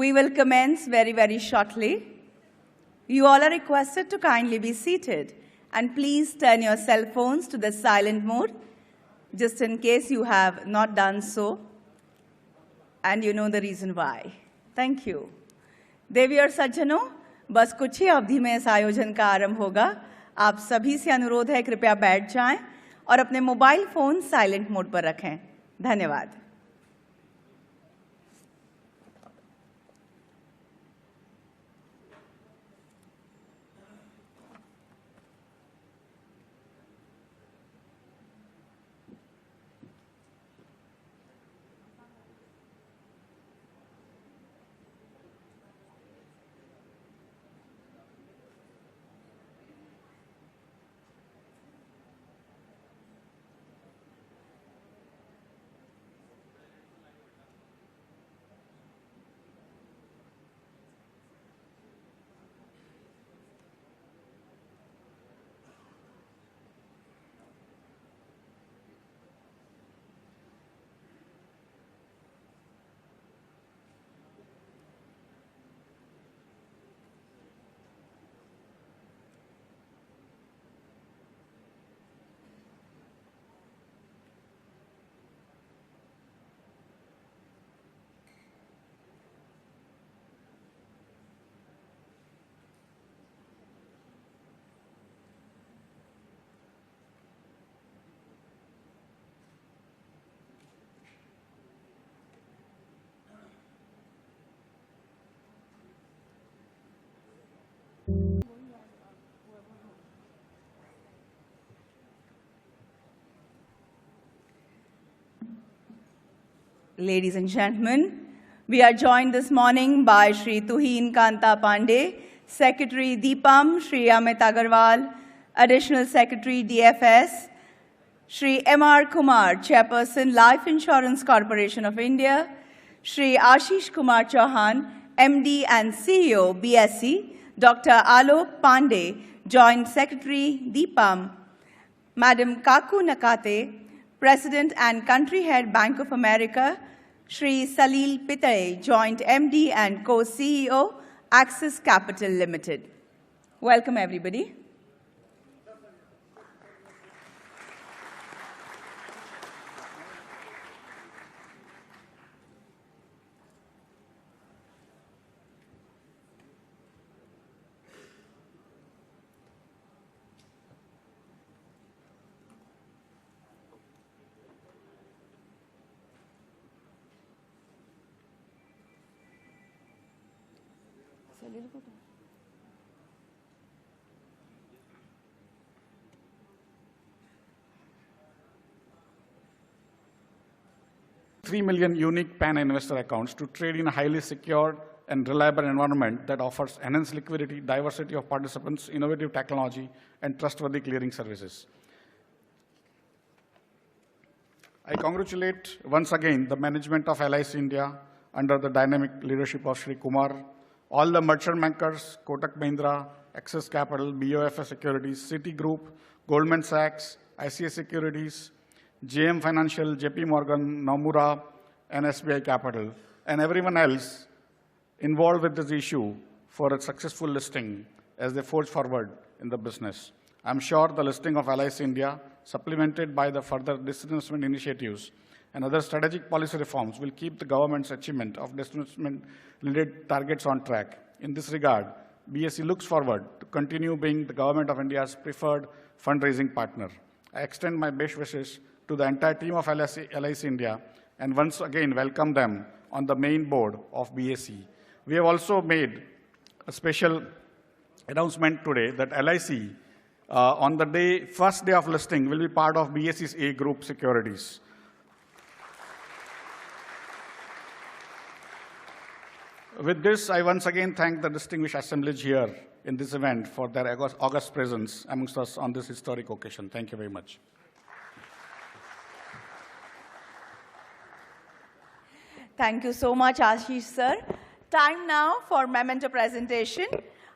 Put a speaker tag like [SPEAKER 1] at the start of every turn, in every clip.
[SPEAKER 1] We will commence very, very shortly. You all are requested to kindly be seated and please turn your cell phones to the silent mode, just in case you have not done so, and you know the reason why. Thank you. देवी और सज्जनों, बस कुछ ही अवधि में इस आयोजन का आरंभ होगा। आप सभी से अनुरोध है कृपया बैठ जाएं और अपने मोबाइल फोन साइलेंट मोड पर रखें। धन्यवाद। Ladies and gentlemen, we are joined this morning by Shri Tuhin Kanta Pandey, Secretary DIPAM, Shri Amit Agarwal, Additional Secretary DFS, Shri M.R. Kumar, Chairperson Life Insurance Corporation of India, Shri Ashish Kumar Chauhan, MD and CEO BSE, Dr. Alok Pandey, Joint Secretary DIPAM, Madam Kaku Nakate, President and Country Head Bank of America, Shri Salil Pitay, Joint MD and Co-CEO, Axis Capital Limited. Welcome, everybody.
[SPEAKER 2] $3 million unique PAN investor accounts to trade in a highly secured and reliable environment that offers enhanced liquidity, diversity of participants, innovative technology, and trustworthy clearing services. I congratulate once again the management of LIC India under the dynamic leadership of Shri Kumar, all the merchant bankers, Kotak Mahindra, Axis Capital, BOFS Securities, Citigroup, Goldman Sachs, ICICI Securities, JM Financial, JP Morgan, Nomura, and SBI Capital, and everyone else involved with this issue for a successful listing as they forge forward in the business. I'm sure the listing of LIC India, supplemented by the further disinvestment initiatives and other strategic policy reforms, will keep the government's achievement of disinvestment-related targets on track. In this regard, BSE looks forward to continue being the Government of India's preferred fundraising partner. I extend my best wishes to the entire team of LIC India and once again welcome them on the main board of BSE. We have also made a special announcement today that LIC, on the first day of listing, will be part of BSE's A Group Securities. With this, I once again thank the distinguished assemblage here in this event for their august presence amongst us on this historic occasion. Thank you very much.
[SPEAKER 1] Thank you so much, Ashish sir. Time now for memento presentation.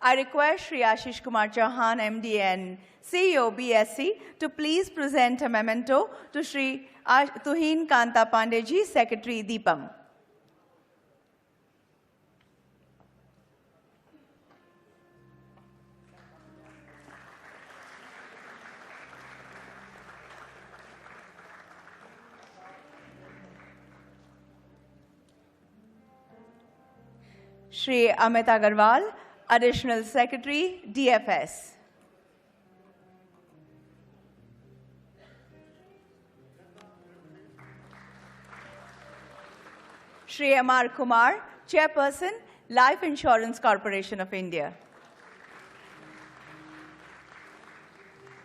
[SPEAKER 1] I request Shri Ashish Kumar Chauhan, MD and CEO BSE, to please present a memento to Shri Tuhin Kanta Pandey ji, Secretary DIPAM. Shri Amit Agarwal, Additional Secretary, DFS. Shri M.R. Kumar, Chairperson, Life Insurance Corporation of India.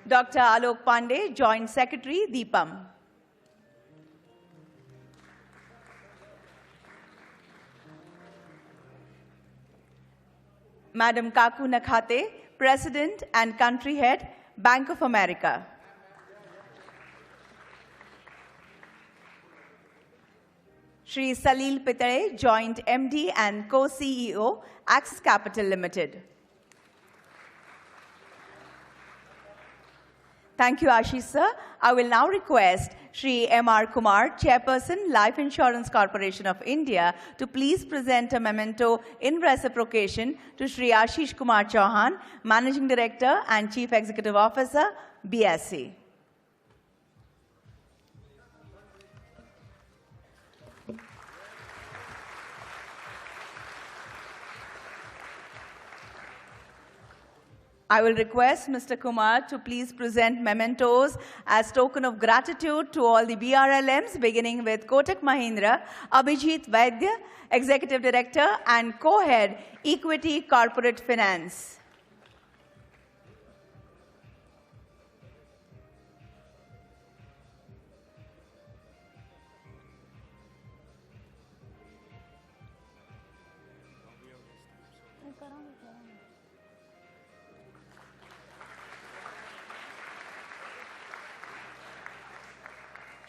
[SPEAKER 1] Dr. Alok Pandey, Joint Secretary, DIPAM. Madam Kaku Nakhate, President and Country Head, Bank of America. Shri Salil Pitare, Joint MD and Co-CEO, Axis Capital Limited. Thank you, Ashish sir. I will now request Shri M.R. Kumar, Chairperson, Life Insurance Corporation of India, to please present a memento in reciprocation to Shri Ashish Kumar Chauhan, Managing Director and Chief Executive Officer, BSE. I will request Mr. Kumar to please present mementos as token of gratitude to all the BRLMs, beginning with Kotak Mahindra, Abhijit Vaidya, Executive Director and Co-Head, Equity Corporate Finance.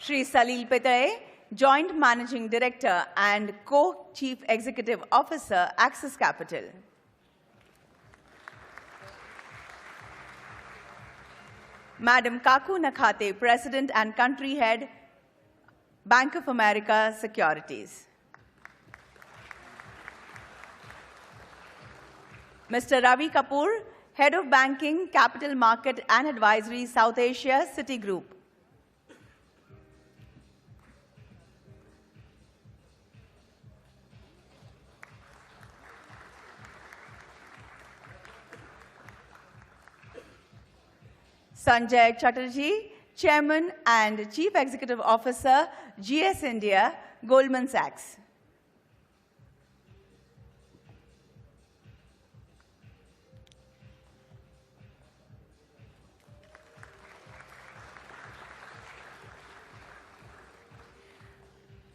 [SPEAKER 1] Shri Salil Pitare, Joint Managing Director and Co-Chief Executive Officer, Axis Capital. Madam Kaku Nakhate, President and Country Head, Bank of America Securities. Mr. Ravi Kapoor, Head of Banking, Capital Market and Advisory, South Asia, Citigroup. Sanjay Chatterjee, Chairman and Chief Executive Officer, GS India, Goldman Sachs.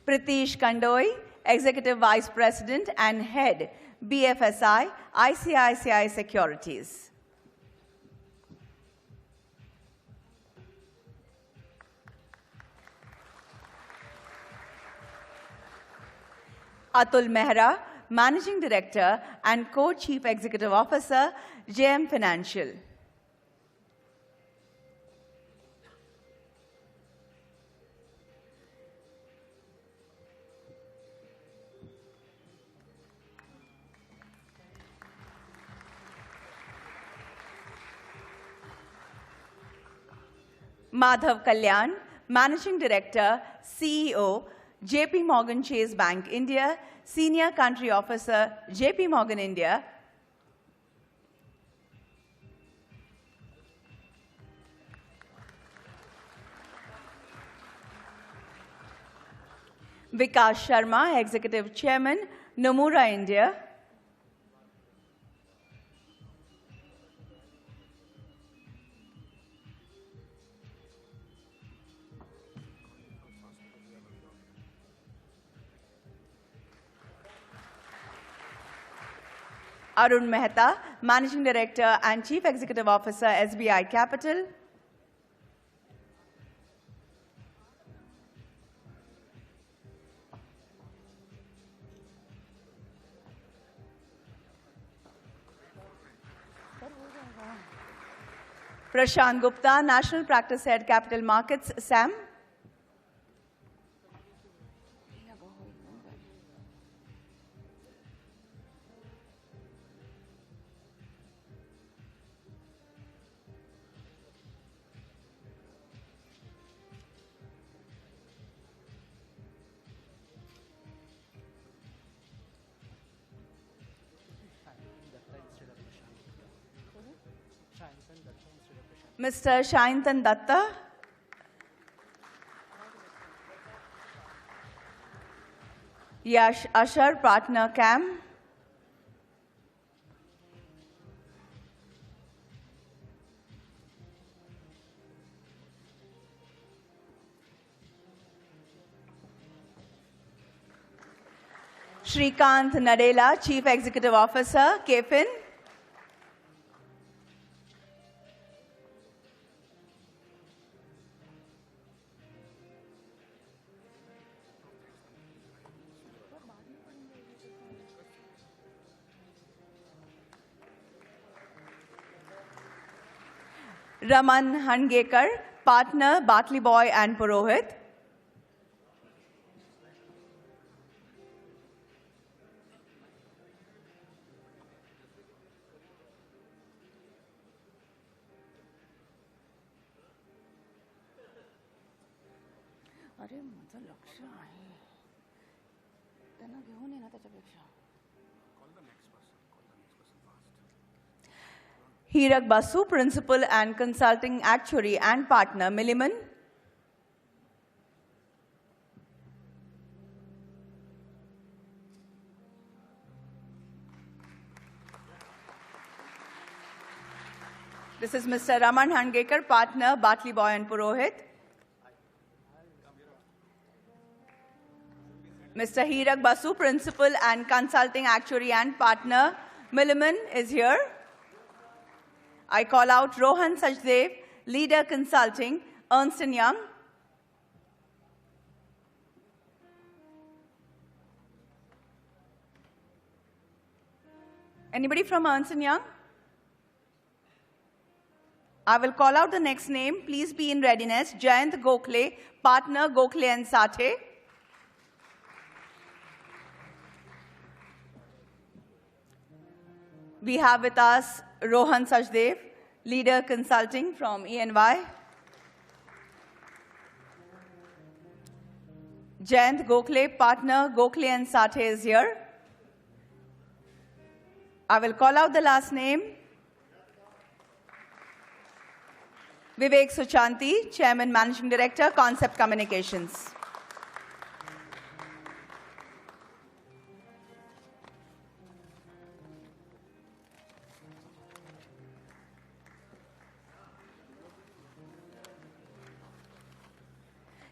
[SPEAKER 1] Pritish Kandoi, Executive Vice President and Head, BFSI, ICICI Securities. Atul Mehra, Managing Director and Co-Chief Executive Officer, JM Financial. Madhav Kalyan, Managing Director, CEO, JP Morgan Chase Bank India, Senior Country Officer, JP Morgan India. Vikas Sharma, Executive Chairman, Nomura India. Arun Mehta, Managing Director and Chief Executive Officer, SBI Capital. Prashant Gupta, National Practice Head, Capital Markets, SAM. Mr. Shaintan Datta. Yash Ashar, Partner CAM. Shrikant Nadella, Chief Executive Officer, KFIN. Raman Hangekar, Partner, Bartley Boy and Purohit. अरे माझं लक्ष आहे त्यांना घेऊन ये ना त्याच्यापेक्षा Hirak Basu, Principal and Consulting Actuary and Partner, Milliman. This is Mr. Raman Hangekar, Partner, Bartley Boy and Purohit. Mr. Hirak Basu, Principal and Consulting Actuary and Partner, Milliman is here. I call out Rohan Sajdev, Leader Consulting, Ernst & Young. Anybody from Ernst & Young? I will call out the next name. Please be in readiness. Jayant Gokhale, Partner, Gokhale & Sathe. We have with us Rohan Sajdev, Leader Consulting from ENY. Jayant Gokhale, Partner, Gokhale & Sathe is here. I will call out the last name. Vivek Suchanti, Chairman, Managing Director, Concept Communications.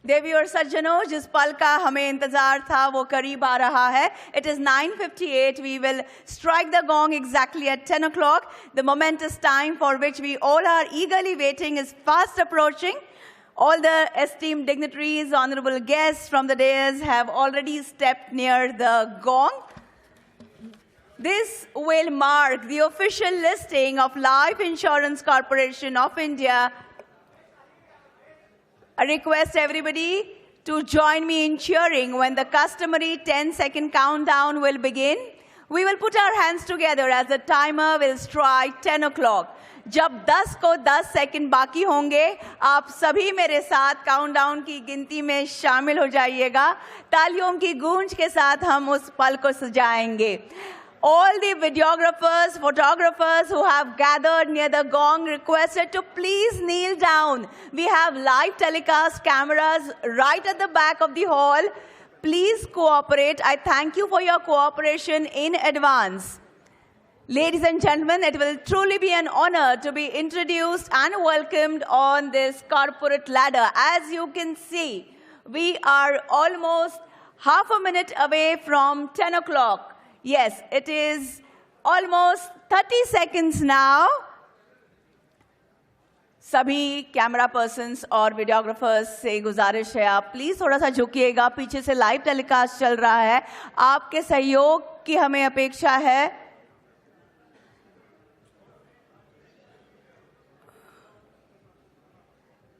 [SPEAKER 1] देवी और सज्जनों, जिस पल का हमें इंतजार था वो करीब आ रहा है. It is 9:58. We will strike the gong exactly at 10 o'clock. The momentous time for which we all are eagerly waiting is fast approaching. All the esteemed dignitaries, honorable guests from the dais have already stepped near the gong. This will mark the official listing of Life Insurance Corporation of India. I request everybody to join me in cheering when the customary 10-second countdown will begin. We will put our hands together as the timer will strike 10 o'clock. जब 10 को 10 second बाकी होंगे, आप सभी मेरे साथ countdown की गिनती में शामिल हो जाइएगा. तालियों की गूंज के साथ हम उस पल को सजाएंगे. All the videographers, photographers who have gathered near the gong requested to please kneel down. We have live telecast cameras right at the back of the hall. Please cooperate. I thank you for your cooperation in advance. Ladies and gentlemen, it will truly be an honor to be introduced and welcomed on this corporate ladder. As you can see, we are almost half a minute away from 10 o'clock. Yes, it is almost 30 seconds now. सभी camera persons और videographers से गुजारिश है, आप please थोड़ा सा झुकिएगा. पीछे से लाइव टेलीकास्ट चल रहा है. आपके सहयोग की हमें अपेक्षा है.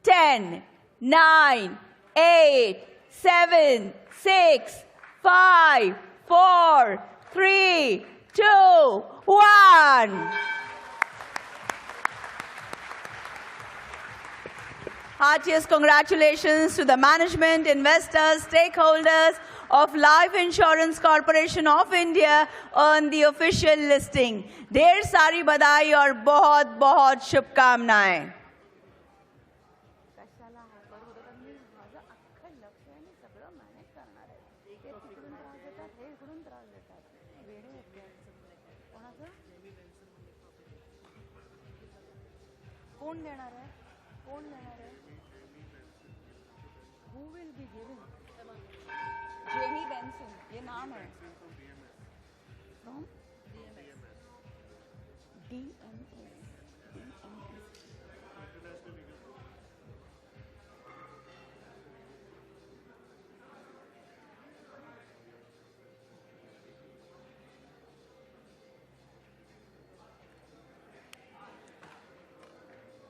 [SPEAKER 1] Ten, 9, 8, 7, 6, 5, 4, 3, 2, 1. Heartiest congratulations to the management, investors, stakeholders of Life Insurance Corporation of India on the official listing. ढेर सारी बधाई और बहुत बहुत शुभकामनाएं. कौन देणार है? कौन देणार है? Who will be giving? Jamie Benson, ये नाम है. From? DMS.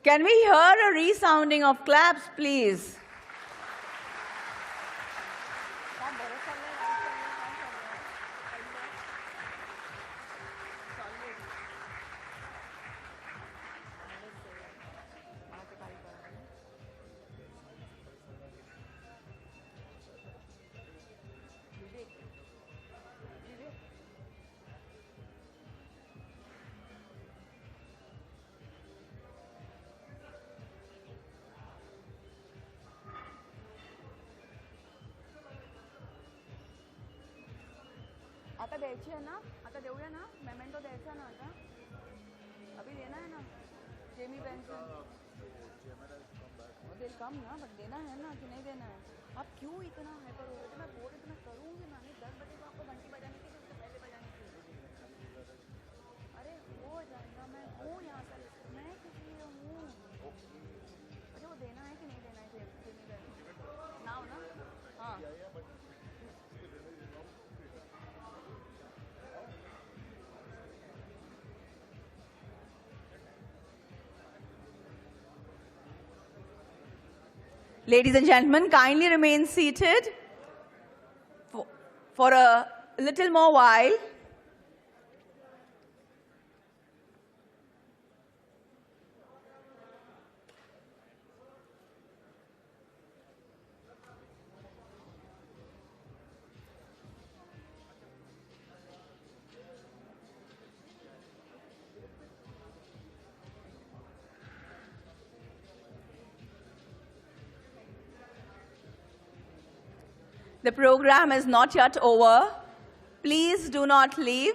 [SPEAKER 1] Can we hear a resounding of claps, please? आता द्यायची आहे ना? आता देऊया ना? मेमेंटो द्यायचा ना आता? अभी देना है ना? Jamie Benson. They'll come ना, but देना है ना कि नहीं देना है? आप क्यों इतना हाइपर हो रहे थे? मैं बोर्ड इतना करूँगी ना, नहीं 10 बजे को आपको घंटी बजाने की उससे पहले बजाने की. अरे हो जाएगा, मैं हूँ यहाँ पर, मैं किस लिए हूँ? अरे वो देना है कि नहीं देना है जेमी बेंसन? नाउ ना? हाँ. Ladies and gentlemen, kindly remain seated for a little more while. The program is not yet over. Please do not leave.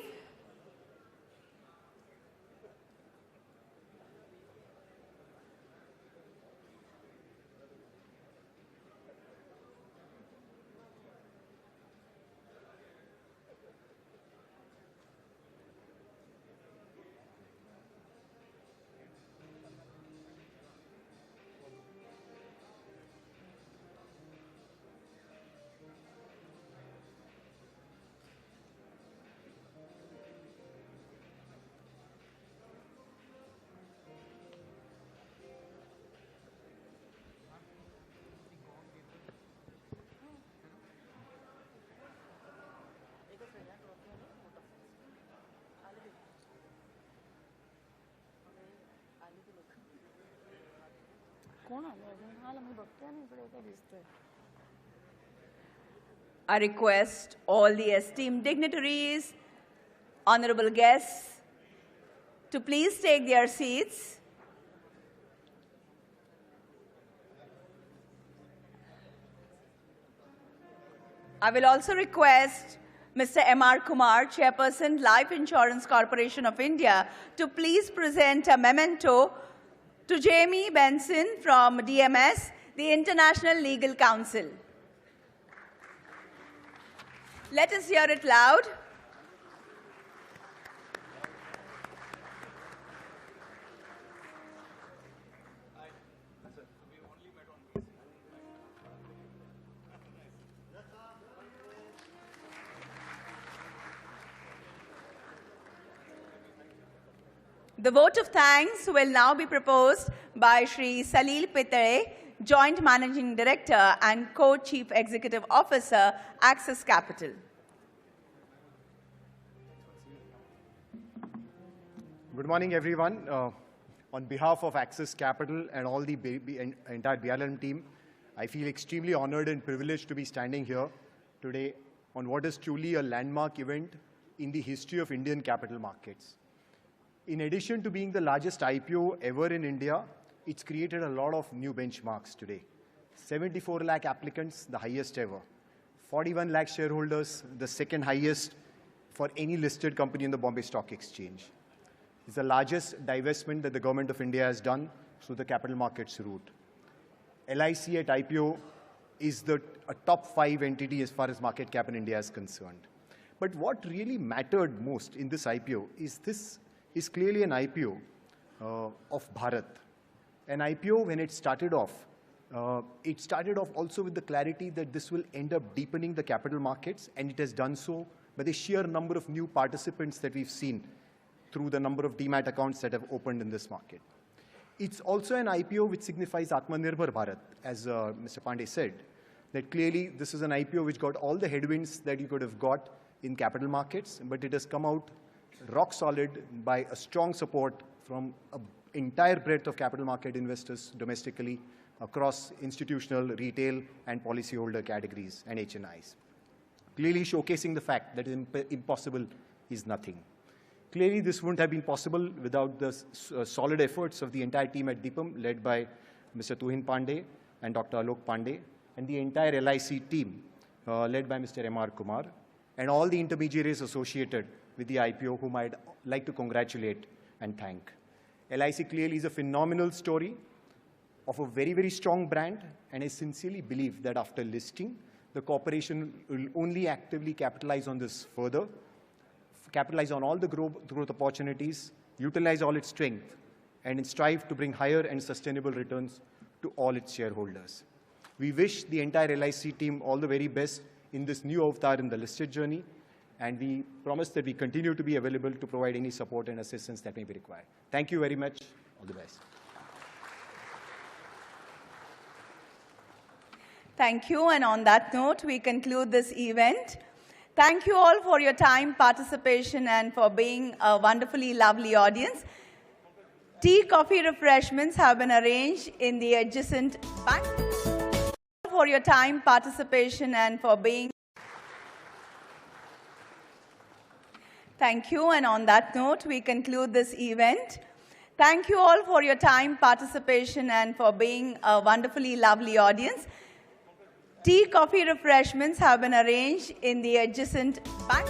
[SPEAKER 1] I request all the esteemed dignitaries, honorable guests, to please take their seats. I will also request Mr. M.R. Kumar, Chairperson, Life Insurance Corporation of India, to please present a memento to Jamie Benson from DMS, the International Legal Council. Let us hear it loud. The vote of thanks will now be proposed by Shri Salil Pitare, Joint Managing Director and Co-Chief Executive Officer, Axis Capital.
[SPEAKER 3] Good morning, everyone. On behalf of Axis Capital and all the entire BLM team, I feel extremely honored and privileged to be standing here today on what is truly a landmark event in the history of Indian capital markets. In addition to being the largest IPO ever in India, it's created a lot of new benchmarks today. 74 lakh applicants, the highest ever. 41 lakh shareholders, the second highest for any listed company in the Bombay Stock Exchange. It's the largest divestment that the government of India has done through the capital markets route. LIC at IPO is a top 5 entity as far as market cap in India is concerned. But what really mattered most in this IPO is this is clearly an IPO of Bharat. An IPO, when it started off also with the clarity that this will end up deepening the capital markets, and it has done so by the sheer number of new participants that we've seen through the number of demat accounts that have opened in this market. It's also an IPO which signifies Atmanirbhar Bharat, as Mr. Pandey said, that clearly this is an IPO which got all the headwinds that you could have got in capital markets, but it has come out rock solid by a strong support from an entire breadth of capital market investors domestically across institutional, retail, and policyholder categories and HNIs. Clearly showcasing the fact that impossible is nothing. Clearly, this wouldn't have been possible without the solid efforts of the entire team at DIPAM, led by Mr. Tuhin Pandey and Dr. Alok Pandey, and the entire LIC team, led by Mr. M.R. Kumar, and all the intermediaries associated with the IPO, whom I'd like to congratulate and thank. LIC clearly is a phenomenal story of a very, very strong brand, and I sincerely believe that after listing, the corporation will only actively capitalize on this further, capitalize on all the growth opportunities, utilize all its strength, and strive to bring higher and sustainable returns to all its shareholders. We wish the entire LIC team all the very best in this new avatar in the listed journey, and we promise that we continue to be available to provide any support and assistance that may be required. Thank you very much. All the best.
[SPEAKER 1] Thank you. And on that note, we conclude this event. Thank you all for your time, participation, and for being a wonderfully lovely audience. Tea, coffee, refreshments have been arranged in the adjacent back. For your time, participation, and for being. Thank you. And on that note, we conclude this event. Thank you all for your time, participation, and for being a wonderfully lovely audience. Tea, coffee, refreshments have been arranged in the adjacent back.